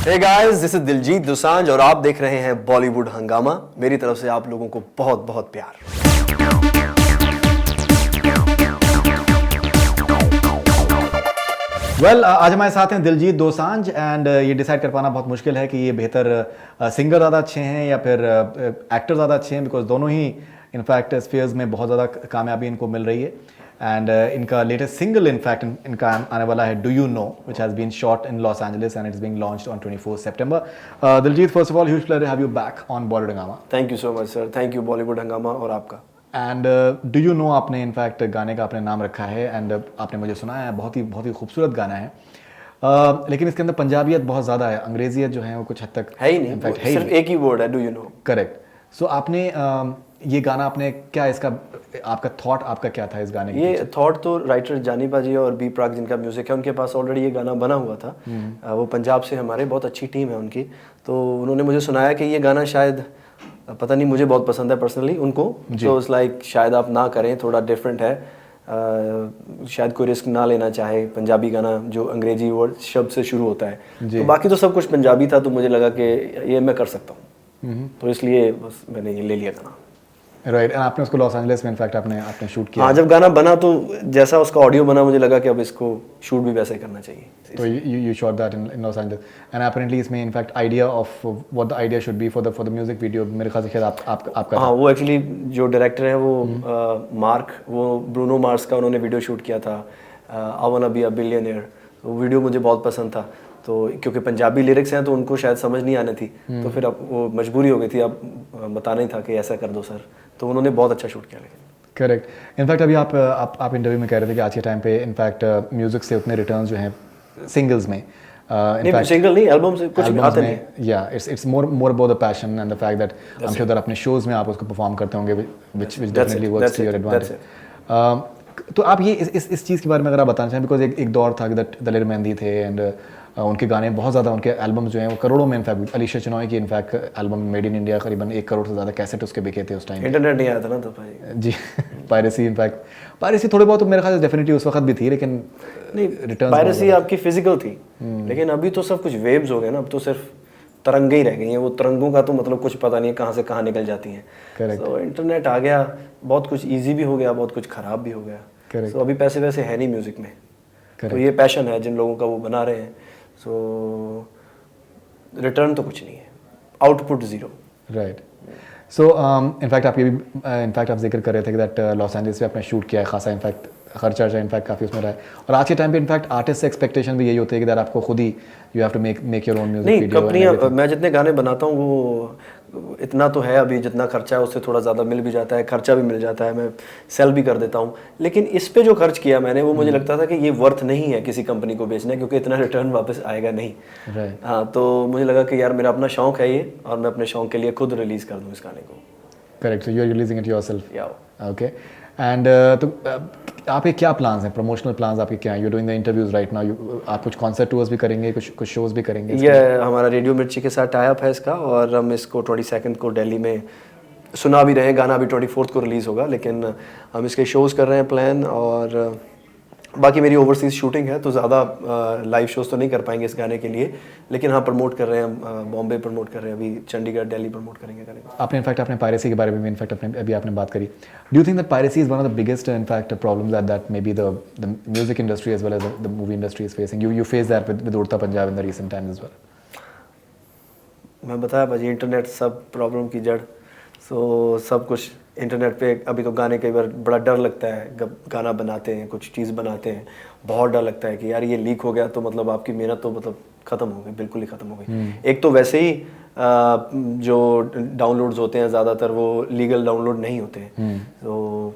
Hey guys, this is Diljit Dosanjh और आप देख रहे हैं बॉलीवुड हंगामा। मेरी तरफ से आप लोगों को बहुत बहुत प्यार। आज हमारे साथ हैं दिलजीत दोसांझ एंड ये डिसाइड कर पाना बहुत मुश्किल है कि ये बेहतर सिंगर ज़्यादा अच्छे हैं या फिर एक्टर ज़्यादा अच्छे हैं, बिकॉज दोनों ही इनफैक्ट स्फीयर्स में बहुत ज़्यादा कामयाबी इनको मिल रही है। एंड इनका लेटेस्ट सिंगल इनफैक्ट इनका आने वाला है do you know, which has been shot in Los Angeles and it's being launched on 24 September. Diljit, first of all huge pleasure have you back on Bollywood Hungama. Thank you so much sir, thank you Bollywood Hungama और आपका। And do you know आपने in fact गाने का अपने नाम रखा है and आपने मुझे सुनाया है, बहुत ही खूबसूरत गाना है। लेकिन इसके अंदर पंजाबियत बहुत ज़्यादा है, अंग्रेजियत जो है वो कुछ हद तक है ही नहीं, इनफैक्ट है सिर्फ एक ही वर्ड है, डू यू नो। करेक्ट। सो आपने ये गाना आपने क्या इसका आपका थॉट आपका क्या था इस गाने के ये थॉट तो राइटर जानी बाजी और बी प्राक जिनका म्यूजिक है उनके पास ऑलरेडी ये गाना बना हुआ था। वो पंजाब से हमारे बहुत अच्छी टीम है उनकी, तो उन्होंने मुझे सुनाया कि ये गाना शायद पता नहीं मुझे बहुत पसंद है पर्सनली उनको, तो इट्स लाइक शायद आप ना करें, थोड़ा डिफरेंट है, शायद कोई रिस्क ना लेना चाहे। पंजाबी गाना जो अंग्रेजी वर्ड शब्द से शुरू होता है, तो बाकी तो सब कुछ पंजाबी था, तो मुझे लगा कि ये मैं कर सकता हूँ, तो इसलिए बस मैंने ये ले लिया गाना। राइट। एंड आपने उसको लॉस एंजलिस में इनफैक्ट आपने शूट किया। हाँ, जब गाना बना तो जैसा उसका ऑडियो बना मुझे लगा कि अब इसको शूट भी वैसे ही करना चाहिए, तो you shot that in Los Angeles and apparently इसमें in fact idea of what the idea should be for the music video मेरे ख्याल से शायद आपका हाँ, वो एक्चुअली जो डायरेक्टर है वो मार्क, वो ब्रूनो मार्स का उन्होंने वीडियो शूट किया था, आई वांना बी अ बिलियनियर। वो वीडियो मुझे बहुत पसंद था, तो क्योंकि पंजाबी लिरिक्स हैं तो उनको शायद समझ नहीं आनी थी, तो फिर अब वो मजबूरी हो गई थी, अब बताना ही था कि ऐसा कर दो सर, तो उन्होंने बहुत अच्छा शूट किया। लेकिन करेक्ट। इनफैक्ट अभी आप इंटरव्यू में कह रहे थे कि आज के टाइम पे इनफैक्ट म्यूजिक से उतने रिटर्न्स जो हैं सिंगल्स में नहीं, सिंगल नहीं, एल्बम से कुछ आता नहीं। या it's more about the passion and the fact that I am sure that अपने शोज में आप उसको परफॉर्म करते होंगे, which definitely works to your advantage. तो आप ये इस चीज़ के बारे में अगर आप बताना चाहें, बिकॉज एक दौर था कि दलेर मेहंदी थे एंड उनके गाने बहुत ज़्यादा, उनके एल्बम्स जो हैं वो करोड़ों में, इनफैक्ट अलीशा चनॉय की in fact album made in India करीबन 1 करोड़ से ज़्यादा कैसेट उसके बिके थे उस टाइम। इंटरनेट नहीं आया था ना तो भाई जी। पायरेसी थोड़े बहुत तो मेरे ख्याल से डेफिनेटली उस वक्त भी थी, लेकिन नहीं, पायरेसी आपकी फिजिकल थी, लेकिन अभी तो सब कुछ वेव्स हो गए ना, अब तो सिर्फ तरंगे ही रह गई हैं। वो तरंगों का तो मतलब कुछ पता नहीं है कहाँ से कहाँ निकल जाती हैं। तो इंटरनेट आ गया, बहुत कुछ ईजी भी हो गया, बहुत कुछ ख़राब भी हो गया। तो अभी पैसे वैसे है नहीं म्यूज़िक में, तो ये पैशन है जिन लोगों का वो बना रहे हैं। सो रिटर्न तो कुछ नहीं है, output zero. Right. So in fact आप जिक्र कर रहे थे कि दैट लॉस एंजलिस में आपने शूट किया है, खासा इनफैक्ट खर्चा इनफैक्ट काफ़ी उसमें रहा है, और आज के टाइम पे इनफैक्ट आर्टिस्ट से एक्सपेक्टेशन भी यही होती है कि दैट आपको खुद ही you have to make your own music video. नहीं, कंपनियाँ, मैं जितने गाने बनाता हूँ वो इतना तो है, अभी जितना खर्चा है उससे थोड़ा ज़्यादा मिल भी जाता है, खर्चा भी मिल जाता है, मैं सेल भी कर देता हूँ। लेकिन इस पे जो खर्च किया मैंने, वो मुझे लगता था कि ये वर्थ नहीं है किसी कंपनी को बेचना, क्योंकि इतना रिटर्न वापस आएगा नहीं। हाँ, तो मुझे लगा कि यार मेरा अपना शौक है ये, और मैं अपने शौक के लिए खुद रिलीज़ कर दूँ इस गाने को। Correct. So you are releasing it yourself. या ओके। एंड तो आपके क्या प्लान्स हैं, प्रमोशनल प्लान्स आपके क्या हैं? You doing the interviews right now, आप कुछ कॉन्सर्ट टूर्स भी करेंगे, कुछ शोज भी करेंगे? ये हमारा रेडियो मिर्ची के साथ टाई अप है इसका, और हम इसको 22 को दिल्ली में सुना भी रहे हैं। गाना अभी 24 को रिलीज़ होगा, लेकिन हम इसके शोज़ कर रहे हैं प्लान, और बाकी मेरी ओवरसीज़ शूटिंग है, तो ज़्यादा लाइव शोज़ तो नहीं कर पाएंगे इस गाने के लिए, लेकिन हाँ प्रमोट कर रहे हैं, बॉम्बे प्रमोट कर रहे हैं, अभी चंडीगढ़ दिल्ली प्रमोट करेंगे गाने को। आपने इनफैक्ट अपने पायरेसी के बारे में इनफैक्ट अभी आपने बात करी। Do you think that piracy is one of the biggest in fact problems that may be the music industry as well as the movie industry is facing? You face that with Udta Punjab in the recent times as well? मैं बताया भाजी, internet सब problem की जड़। सो सब कुछ internet पे। अभी तो गाने कई बार बड़ा डर लगता है, जब गाना बनाते हैं, कुछ चीज़ बनाते हैं, बहुत डर लगता है कि यार ये लीक हो गया तो मतलब आपकी मेहनत तो मतलब ख़त्म हो गई, बिल्कुल ही ख़त्म हो गई। एक तो वैसे ही जो डाउनलोड्स होते हैं ज़्यादातर वो लीगल डाउनलोड नहीं होते हैं, तो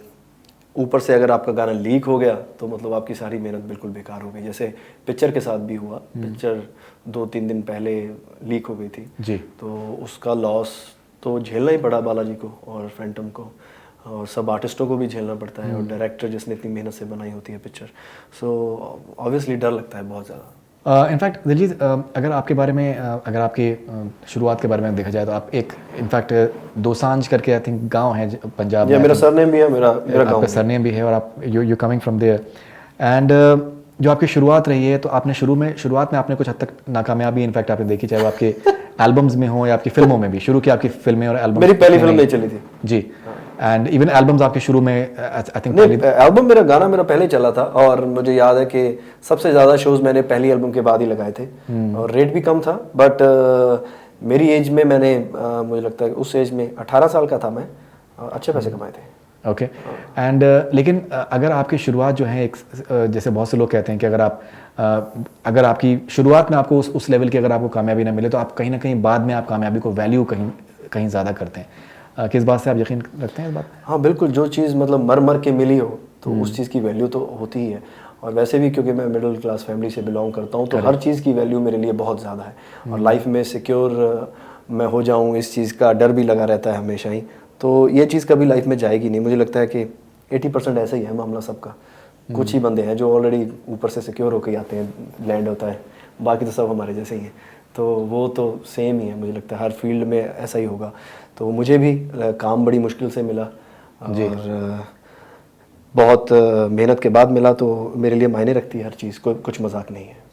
ऊपर से अगर आपका गाना लीक हो गया तो मतलब आपकी सारी मेहनत बिल्कुल बेकार हो गई। जैसे पिक्चर के साथ भी हुआ, पिक्चर 2-3 दिन पहले लीक हो गई थी जी, तो उसका लॉस तो झेलना ही पड़ा बालाजी को और फैंटम को, और सब आर्टिस्टों को भी झेलना पड़ता है, और डायरेक्टर जिसने इतनी मेहनत से बनाई होती है पिक्चर, सो ऑब्वियसली डर लगता है बहुत ज़्यादा। इनफैक्ट दिलजीत, अगर आपके बारे में अगर आपके शुरुआत के बारे में देखा जाए तो आप एक इनफैक्ट दोसांझ करके आई थिंक गांव है पंजाब में, मेरा सरनेम भी है, मेरा गांव आपका सरनेम भी है, और आप you coming from there, and जो आपकी शुरुआत रही है, तो आपने शुरुआत में आपने कुछ हद तक नाकामयाबी इनफैक्ट आपने देखी, चाहे वो आपके एल्बम्स में हो या आपकी फिल्मों में भी। शुरू की आपकी फिल्में और एल्बम मेरी पहली फिल्म नहीं चली थी जी, एंड इवन एल्बम्स आपके शुरू में आई थिंक नहीं, एल्बम मेरा गाना मेरा पहले चला था, और मुझे याद है कि सबसे ज़्यादा शोज मैंने पहली एल्बम के बाद ही लगाए थे, और रेट भी कम था। बट मेरी एज में मैंने मुझे लगता है कि उस एज में 18 साल का था मैं, अच्छे पैसे कमाए थे। ओके एंड लेकिन अगर आपकी शुरुआत जो है एक जैसे बहुत से लोग कहते हैं कि अगर आपकी शुरुआत में आपको उस लेवल की अगर आपको कामयाबी ना मिले, तो आप कहीं ना कहीं बाद में आप कामयाबी को वैल्यू कहीं ज़्यादा करते हैं। किस बात से आप यकीन रखते हैं इस बात? हाँ बिल्कुल, जो चीज़ मतलब मर मर के मिली हो तो उस चीज़ की वैल्यू तो होती ही है। और वैसे भी क्योंकि मैं मिडिल क्लास फैमिली से बिलोंग करता हूँ, तो हर चीज़ की वैल्यू मेरे लिए बहुत ज़्यादा है। और लाइफ में सिक्योर मैं हो जाऊँ, इस चीज़ का डर भी लगा रहता है हमेशा ही। तो ये चीज़ कभी लाइफ में जाएगी नहीं। मुझे लगता है कि 80% ऐसा ही है मामला सबका। कुछ ही बंदे हैं जो ऑलरेडी ऊपर से सिक्योर होकर आते हैं, लैंड होता है, बाकी तो सब हमारे जैसे ही हैं। तो वो तो सेम ही है, मुझे लगता है हर फील्ड में ऐसा ही होगा। तो मुझे भी काम बड़ी मुश्किल से मिला, और बहुत मेहनत के बाद मिला, तो मेरे लिए मायने रखती है हर चीज़, कुछ मजाक नहीं है।